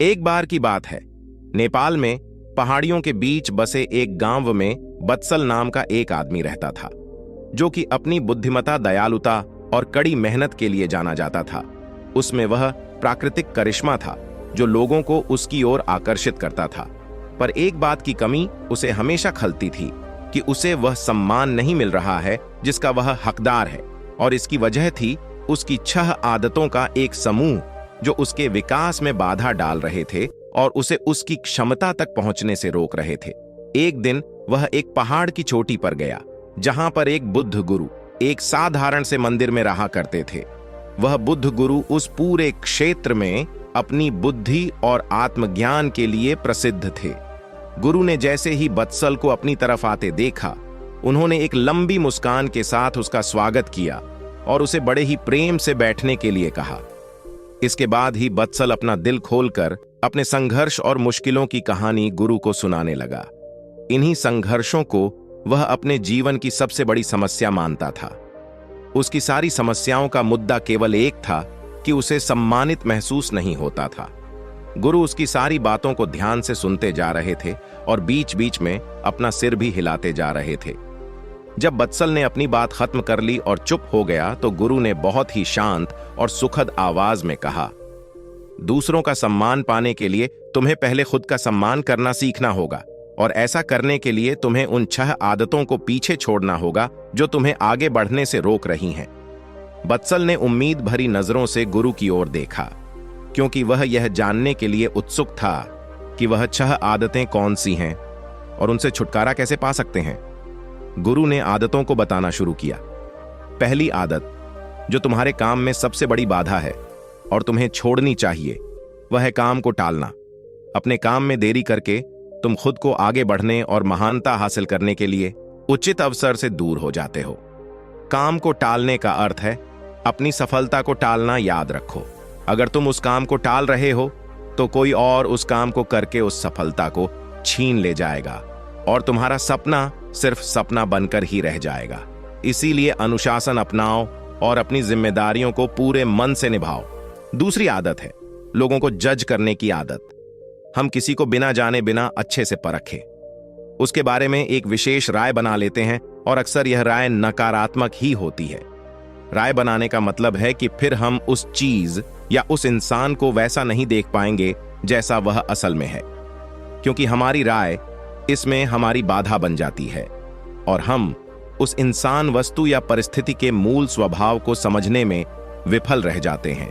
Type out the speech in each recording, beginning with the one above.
एक बार की बात है, नेपाल में पहाड़ियों के बीच बसे एक गांव में बत्सल नाम का एक आदमी रहता था, जो कि अपनी बुद्धिमता, दयालुता और कड़ी मेहनत के लिए जाना जाता था। उसमें वह प्राकृतिक करिश्मा था जो लोगों को उसकी ओर आकर्षित करता था। पर एक बात की कमी उसे हमेशा खलती थी कि उसे वह सम्मान नहीं मिल रहा है जिसका वह हकदार है, और इसकी वजह थी उसकी 6 आदतों का एक समूह जो उसके विकास में बाधा डाल रहे थे और उसे उसकी क्षमता तक पहुंचने से रोक रहे थे। एक दिन वह एक पहाड़ की चोटी पर गया जहां पर एक बुद्ध गुरु एक साधारण से मंदिर में रहा करते थे। वह बुद्ध गुरु उस पूरे क्षेत्र में अपनी बुद्धि और आत्मज्ञान के लिए प्रसिद्ध थे। गुरु ने जैसे ही बत्सल को अपनी तरफ आते देखा, उन्होंने एक लंबी मुस्कान के साथ उसका स्वागत किया और उसे बड़े ही प्रेम से बैठने के लिए कहा। इसके बाद ही बत्सल अपना दिल खोलकर अपने संघर्ष और मुश्किलों की कहानी गुरु को सुनाने लगा। इन्हीं संघर्षों को वह अपने जीवन की सबसे बड़ी समस्या मानता था। उसकी सारी समस्याओं का मुद्दा केवल एक था कि उसे सम्मानित महसूस नहीं होता था। गुरु उसकी सारी बातों को ध्यान से सुनते जा रहे थे और बीच बीच में अपना सिर भी हिलाते जा रहे थे। जब बत्सल ने अपनी बात खत्म कर ली और चुप हो गया तो गुरु ने बहुत ही शांत और सुखद आवाज में कहा, दूसरों का सम्मान पाने के लिए तुम्हें पहले खुद का सम्मान करना सीखना होगा, और ऐसा करने के लिए तुम्हें उन 6 आदतों को पीछे छोड़ना होगा जो तुम्हें आगे बढ़ने से रोक रही हैं। बत्सल ने उम्मीद भरी नजरों से गुरु की ओर देखा, क्योंकि वह यह जानने के लिए उत्सुक था कि वह 6 आदतें कौन सी हैं और उनसे छुटकारा कैसे पा सकते हैं। गुरु ने आदतों को बताना शुरू किया। पहली आदत, जो तुम्हारे काम में सबसे बड़ी बाधा है और तुम्हें छोड़नी चाहिए, वह है काम को टालना। अपने काम में देरी करके तुम खुद को आगे बढ़ने और महानता हासिल करने के लिए उचित अवसर से दूर हो जाते हो। काम को टालने का अर्थ है अपनी सफलता को टालना। याद रखो, अगर तुम उस काम को टाल रहे हो तो कोई और उस काम को करके उस सफलता को छीन ले जाएगा और तुम्हारा सपना सिर्फ सपना बनकर ही रह जाएगा। इसीलिए अनुशासन अपनाओ और अपनी जिम्मेदारियों को पूरे मन से निभाओ। दूसरी आदत है लोगों को जज करने की आदत। हम किसी को बिना जाने बिना अच्छे से परखें, उसके बारे में एक विशेष राय बना लेते हैं और अक्सर यह राय नकारात्मक ही होती है। राय बनाने का मतलब है कि फिर हम उस चीज या उस इंसान को वैसा नहीं देख पाएंगे जैसा वह असल में है, क्योंकि हमारी राय इसमें हमारी बाधा बन जाती है और हम उस इंसान, वस्तु या परिस्थिति के मूल स्वभाव को समझने में विफल रह जाते हैं।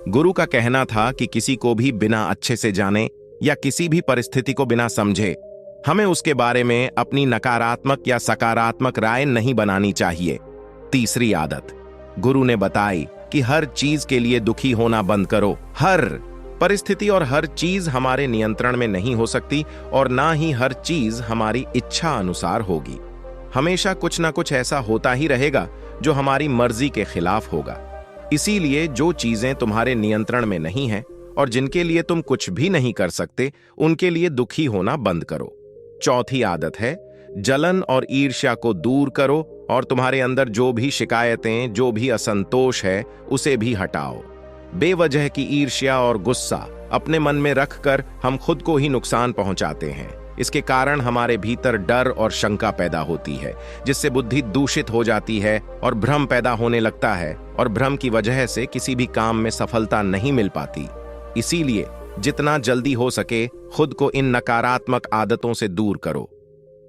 गुरु का कहना था कि किसी को भी बिना अच्छे से जाने या किसी भी परिस्थिति को बिना समझे हमें उसके बारे में अपनी नकारात्मक या सकारात्मक राय नहीं बनानी चाहिए। तीसरी आदत गुरु ने बताई कि हर चीज के लिए दुखी होना बंद करो। हर परिस्थिति और हर चीज हमारे नियंत्रण में नहीं हो सकती और ना ही हर चीज हमारी इच्छा अनुसार होगी। हमेशा कुछ ना कुछ ऐसा होता ही रहेगा जो हमारी मर्जी के खिलाफ होगा। इसीलिए जो चीजें तुम्हारे नियंत्रण में नहीं हैं और जिनके लिए तुम कुछ भी नहीं कर सकते, उनके लिए दुखी होना बंद करो। चौथी आदत है जलन और ईर्ष्या को दूर करो और तुम्हारे अंदर जो भी शिकायतें, जो भी असंतोष है, उसे भी हटाओ। बेवजह की ईर्ष्या और गुस्सा अपने मन में रखकर हम खुद को ही नुकसान पहुंचाते हैं। इसके कारण हमारे भीतर डर और शंका पैदा होती है, जिससे बुद्धि दूषित हो जाती है और भ्रम पैदा होने लगता है, और भ्रम की वजह से किसी भी काम में सफलता नहीं मिल पाती। इसीलिए जितना जल्दी हो सके खुद को इन नकारात्मक आदतों से दूर करो।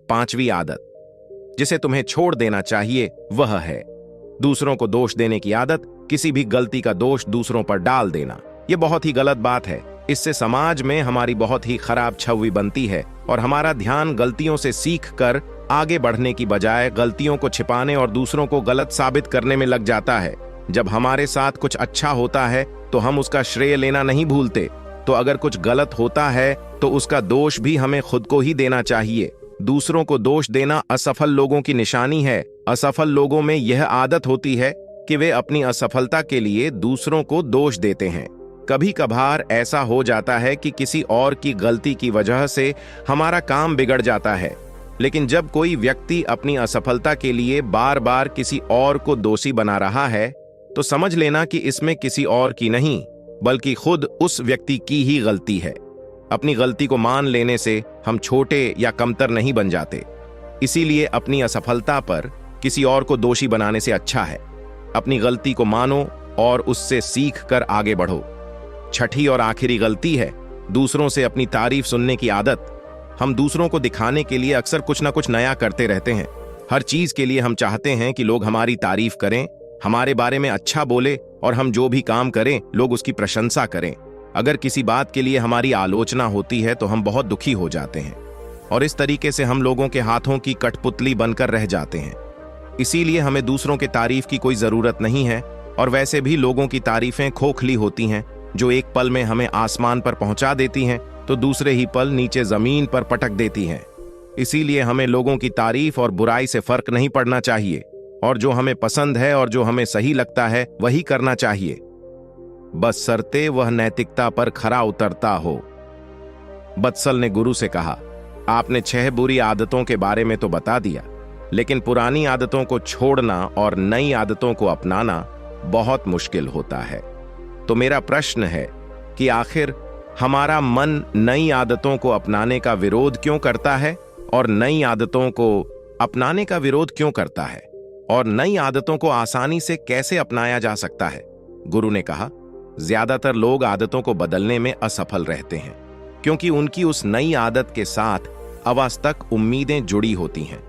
पांचवी आदत जिसे तुम्हें छोड़ देना चाहिए वह है दूसरों को दोष देने की आदत। किसी भी गलती का दोष दूसरों पर डाल देना, यह बहुत ही गलत बात है। इससे समाज में हमारी बहुत ही खराब छवि बनती है और हमारा ध्यान गलतियों से सीख कर आगे बढ़ने की बजाय गलतियों को छिपाने और दूसरों को गलत साबित करने में लग जाता है। जब हमारे साथ कुछ अच्छा होता है तो हम उसका श्रेय लेना नहीं भूलते, तो अगर कुछ गलत होता है तो उसका दोष भी हमें खुद को ही देना चाहिए। दूसरों को दोष देना असफल लोगों की निशानी है। असफल लोगों में यह आदत होती है कि वे अपनी असफलता के लिए दूसरों को दोष देते हैं। कभी कभार ऐसा हो जाता है कि किसी और की गलती की वजह से हमारा काम बिगड़ जाता है, लेकिन जब कोई व्यक्ति अपनी असफलता के लिए बार बार किसी और को दोषी बना रहा है तो समझ लेना कि इसमें किसी और की नहीं, बल्कि खुद उस व्यक्ति की ही गलती है। अपनी गलती को मान लेने से हम छोटे या कमतर नहीं बन जाते। इसीलिए अपनी असफलता पर किसी और को दोषी बनाने से अच्छा है अपनी गलती को मानो और उससे सीख कर आगे बढ़ो। छठी और आखिरी गलती है दूसरों से अपनी तारीफ सुनने की आदत। हम दूसरों को दिखाने के लिए अक्सर कुछ ना कुछ नया करते रहते हैं। हर चीज के लिए हम चाहते हैं कि लोग हमारी तारीफ करें, हमारे बारे में अच्छा बोले और हम जो भी काम करें लोग उसकी प्रशंसा करें। अगर किसी बात के लिए हमारी आलोचना होती है तो हम बहुत दुखी हो जाते हैं और इस तरीके से हम लोगों के हाथों की कठपुतली बनकर रह जाते हैं। इसीलिए हमें दूसरों के तारीफ की कोई जरूरत नहीं है और वैसे भी लोगों की तारीफें खोखली होती हैं, जो एक पल में हमें आसमान पर पहुंचा देती हैं तो दूसरे ही पल नीचे जमीन पर पटक देती हैं। इसीलिए हमें लोगों की तारीफ और बुराई से फर्क नहीं पड़ना चाहिए और जो हमें पसंद है और जो हमें सही लगता है वही करना चाहिए, बशर्ते वह नैतिकता पर खरा उतरता हो। बत्सल ने गुरु से कहा, आपने 6 बुरी आदतों के बारे में तो बता दिया, लेकिन पुरानी आदतों को छोड़ना और नई आदतों को अपनाना बहुत मुश्किल होता है। तो मेरा प्रश्न है कि आखिर हमारा मन नई आदतों को अपनाने का विरोध क्यों करता है और नई आदतों को अपनाने का विरोध क्यों करता है और नई आदतों को आसानी से कैसे अपनाया जा सकता है? गुरु ने कहा, ज्यादातर लोग आदतों को बदलने में असफल रहते हैं क्योंकि उनकी उस नई आदत के साथ अवास्तविक उम्मीदें जुड़ी होती हैं।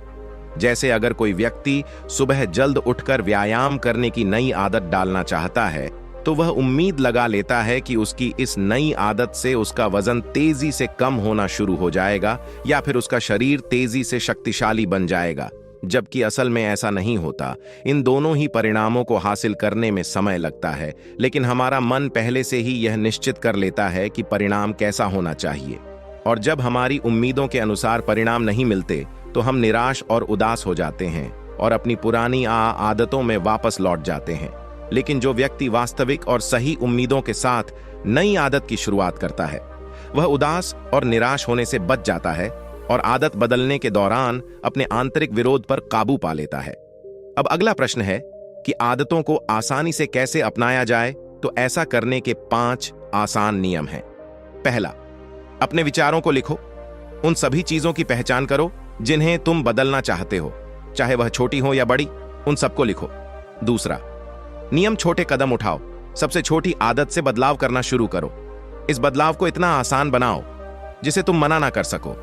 जैसे अगर कोई व्यक्ति सुबह जल्द उठकर व्यायाम करने की नई आदत डालना चाहता है तो वह उम्मीद लगा लेता है कि उसकी इस नई आदत से उसका वजन तेजी से कम होना शुरू हो जाएगा या फिर उसका शरीर तेजी से शक्तिशाली बन जाएगा, जबकि असल में ऐसा नहीं होता। इन दोनों ही परिणामों को हासिल करने में समय लगता है, लेकिन हमारा मन पहले से ही यह निश्चित कर लेता है कि परिणाम कैसा होना चाहिए और जब हमारी उम्मीदों के अनुसार परिणाम नहीं मिलते तो हम निराश और उदास हो जाते हैं और अपनी पुरानी आदतों में वापस लौट जाते हैं। लेकिन जो व्यक्ति वास्तविक और सही उम्मीदों के साथ नई आदत की शुरुआत करता है वह उदास और निराश होने से बच जाता है और आदत बदलने के दौरान अपने आंतरिक विरोध पर काबू पा लेता है। अब अगला प्रश्न है कि आदतों को आसानी से कैसे अपनाया जाए। तो ऐसा करने के 5 आसान नियम हैं। पहला, अपने विचारों को लिखो। उन सभी चीजों की पहचान करो जिन्हें तुम बदलना चाहते हो, चाहे वह छोटी हो या बड़ी, उन सबको लिखो। दूसरा, नियम छोटे कदम उठाओ। सबसे छोटी आदत से बदलाव करना शुरू करो। इस बदलाव को इतना आसान बनाओ जिसे तुम मना ना कर सको।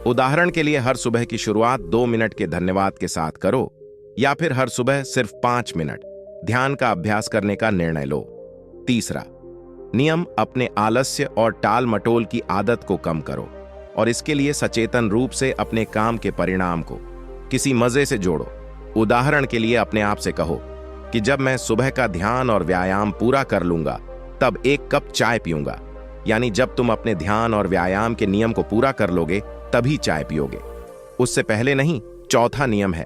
उदाहरण के लिए हर सुबह की शुरुआत 2 मिनट के धन्यवाद के साथ करो या फिर हर सुबह सिर्फ 5 मिनट ध्यान का अभ्यास करने का निर्णय लो। तीसरा, नियम अपने आलस्य और टाल मटोल की आदत को कम करो और इसके लिए सचेतन रूप से अपने काम के परिणाम को किसी मजे से जोड़ो। उदाहरण के लिए अपने आप से कहो कि जब मैं सुबह का ध्यान और व्यायाम पूरा कर लूंगा तब 1 कप चाय पीऊंगा। यानी जब तुम अपने ध्यान और व्यायाम के नियम को पूरा कर लोगे तभी चाय पियोगे, उससे पहले नहीं। चौथा नियम है,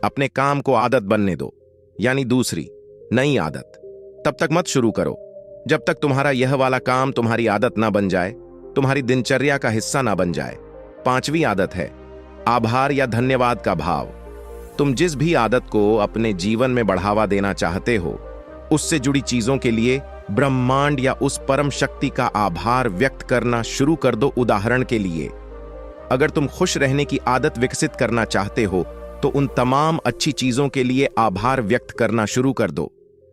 अपने काम को आदत बनने दो। यानी दूसरी नई आदत तब तक मत शुरू करो जब तक तुम्हारा यह वाला काम तुम्हारी आदत ना बन जाए, तुम्हारी दिनचर्या का हिस्सा ना बन जाए। 5वीं आदत है आभार या धन्यवाद का भाव। तुम जिस भी आदत को अपने जीवन में बढ़ावा देना चाहते हो उससे जुड़ी चीजों के लिए ब्रह्मांड या उस परम शक्ति का आभार व्यक्त करना शुरू कर दो। उदाहरण के लिए, अगर तुम खुश रहने की आदत विकसित करना चाहते हो तो उन तमाम अच्छी चीजों के लिए आभार व्यक्त करना शुरू कर दो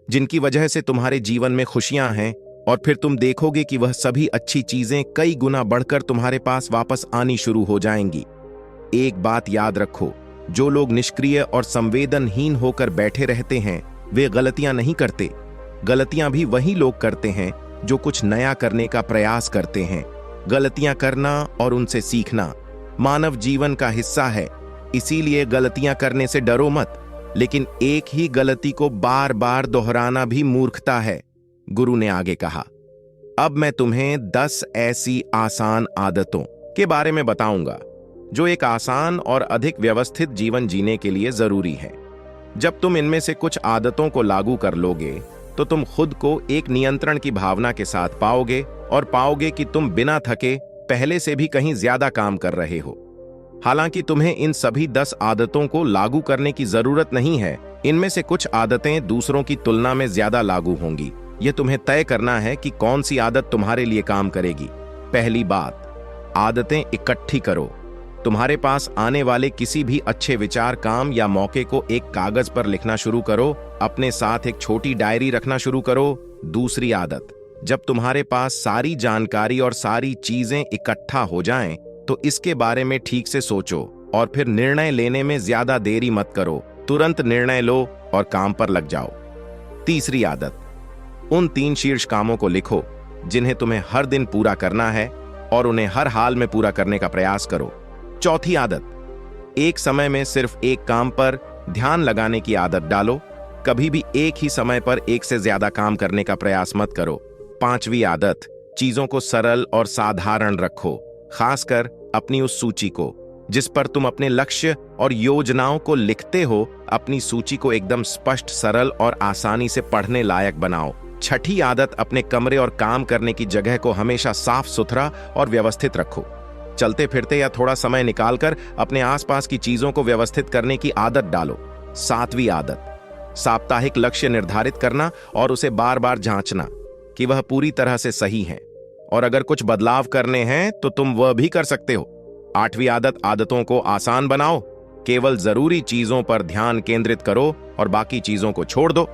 जिनकी वजह से तुम्हारे जीवन में खुशियां हैं और फिर तुम देखोगे कि वह सभी अच्छी चीजें कई गुना बढ़कर तुम्हारे पास वापस आनी शुरू हो जाएंगी। एक बात याद रखो, जो लोग निष्क्रिय और संवेदनहीन होकर बैठे रहते हैं वे गलतियां नहीं करते। गलतियां भी वही लोग करते हैं जो कुछ नया करने का प्रयास करते हैं। गलतियां करना और उनसे सीखना मानव जीवन का हिस्सा है, इसीलिए गलतियां करने से डरो मत, लेकिन एक ही गलती को बार बार दोहराना भी मूर्खता है। गुरु ने आगे कहा, अब मैं तुम्हें 10 ऐसी आसान आदतों के बारे में बताऊंगा जो एक आसान और अधिक व्यवस्थित जीवन जीने के लिए जरूरी है। जब तुम इनमें से कुछ आदतों को लागू कर लोगे तो तुम खुद को एक नियंत्रण की भावना के साथ पाओगे और पाओगे कि तुम बिना थके पहले से भी कहीं ज्यादा काम कर रहे हो। हालांकि तुम्हें इन सभी 10 आदतों को लागू करने की जरूरत नहीं है। इनमें से कुछ आदतें दूसरों की तुलना में ज्यादा लागू होंगी यह तुम्हें तय करना है कि कौन सी आदत तुम्हारे लिए काम करेगी। पहली बात, आदतें इकट्ठी करो। तुम्हारे पास आने वाले किसी भी अच्छे विचार, काम या मौके को एक कागज पर लिखना शुरू करो। अपने साथ एक छोटी डायरी रखना शुरू करो। दूसरी आदत, जब तुम्हारे पास सारी जानकारी और सारी चीजें इकट्ठा हो जाएं, तो इसके बारे में ठीक से सोचो और फिर निर्णय लेने में ज्यादा देरी मत करो। तुरंत निर्णय लो और काम पर लग जाओ। तीसरी आदत, उन 3 शीर्ष कामों को लिखो जिन्हें तुम्हें हर दिन पूरा करना है और उन्हें हर हाल में पूरा करने का प्रयास करो। चौथी आदत, एक समय में सिर्फ एक काम पर ध्यान लगाने की आदत डालो। कभी भी एक ही समय पर एक से ज्यादा काम करने का प्रयास मत करो। पांचवी आदत, चीजों को सरल और साधारण रखो, खासकर अपनी उस सूची को जिस पर तुम अपने लक्ष्य और योजनाओं को लिखते हो। अपनी सूची को एकदम स्पष्ट, सरल और आसानी से पढ़ने लायक बनाओ। छठी आदत, अपने कमरे और काम करने की जगह को हमेशा साफ सुथरा और व्यवस्थित रखो। चलते फिरते या थोड़ा समय निकालकर अपने आसपास की चीजों को व्यवस्थित करने की आदत डालो। सातवीं आदत, साप्ताहिक लक्ष्य निर्धारित करना और उसे बार बार जांचना कि वह पूरी तरह से सही है, और अगर कुछ बदलाव करने हैं तो तुम वह भी कर सकते हो। आठवीं आदत, आदतों को आसान बनाओ। केवल जरूरी चीजों पर ध्यान केंद्रित करो और बाकी चीजों को छोड़ दो।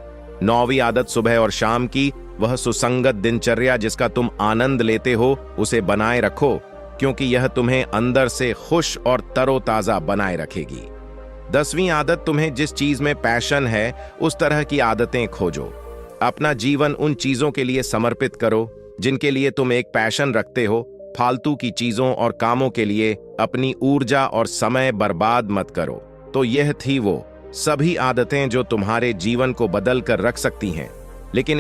नौवीं आदत, सुबह और शाम की वह सुसंगत दिनचर्या जिसका तुम आनंद लेते हो, उसे बनाए रखो, क्योंकि यह तुम्हें अंदर से खुश और तरोताजा बनाए रखेगी। 10वीं आदत, तुम्हें जिस चीज में पैशन है उस तरह की आदतें खोजो। अपना जीवन उन चीजों के लिए समर्पित करो जिनके लिए तुम एक पैशन रखते हो। फालतू की चीजों और कामों के लिए अपनी ऊर्जा और समय बर्बाद मत करो। तो यह थी वो सभी आदतें जो तुम्हारे जीवन को बदल कर रख सकती हैं, लेकिन